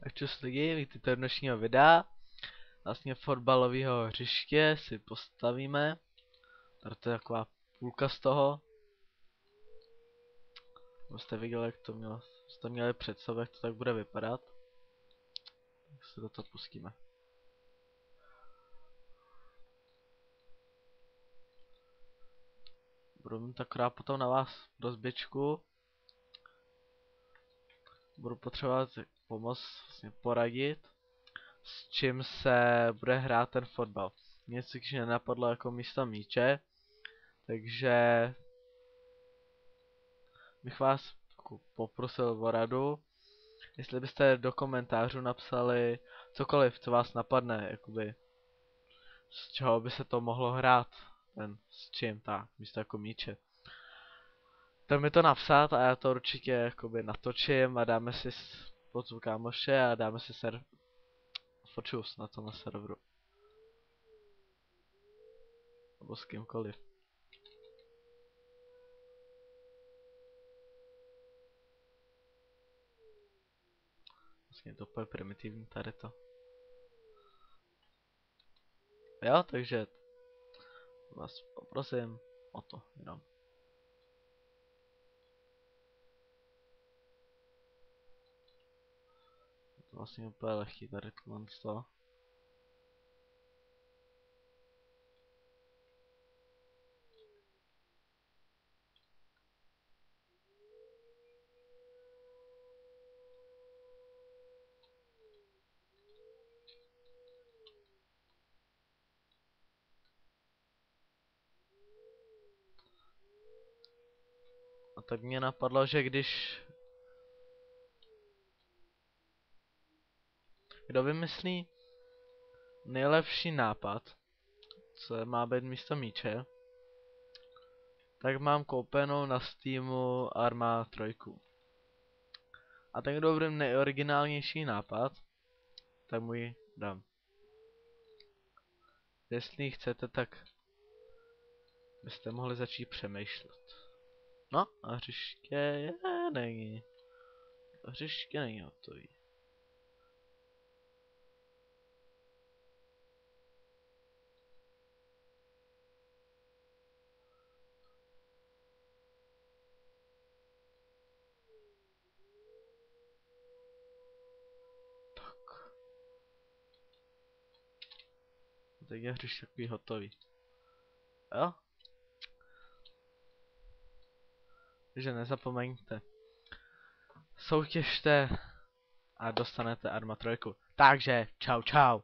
Tak čus lidi, vítejte do dnešního videa. Vlastně fotbalového hřiště si postavíme. Tady to je taková půlka z toho. Jste viděli, jak to mělo, jste měli před sebou, jak to tak bude vypadat. Tak se do toho pustíme. Budu mít akorát potom na vás rozběčku. Budu potřebovat pomoc vlastně poradit, s čím se bude hrát ten fotbal. Něco, když nenapadlo jako místo míče, takže bych vás poprosil o radu, jestli byste do komentářů napsali cokoliv, co vás napadne, jakoby z čeho by se to mohlo hrát, s čím, tak, místo jako míče. To mi to napsat a já to určitě jakoby natočím a dáme si pozvu kámoše a dáme si fočus na tomhle serveru. Nebo s kýmkoliv. Vlastně to je primitivní tady to. Jo, takže vás poprosím o to jenom. Je to vlastně úplně lehký tady tohle z toho. A tak mě napadlo, že kdo vymyslí nejlepší nápad, co má být místo míče, tak mám koupenou na Steamu Arma 3. A ten, kdo bude nejoriginálnější nápad, tak mu ji dám. Jestli chcete, tak byste mohli začít přemýšlet. No, a hřiště není. Hřiště není hotový. Tak. Teď je hřiště takový hotový. Jo? Takže nezapomeňte. Soutěžte a dostanete Arma 3. Takže čau čau.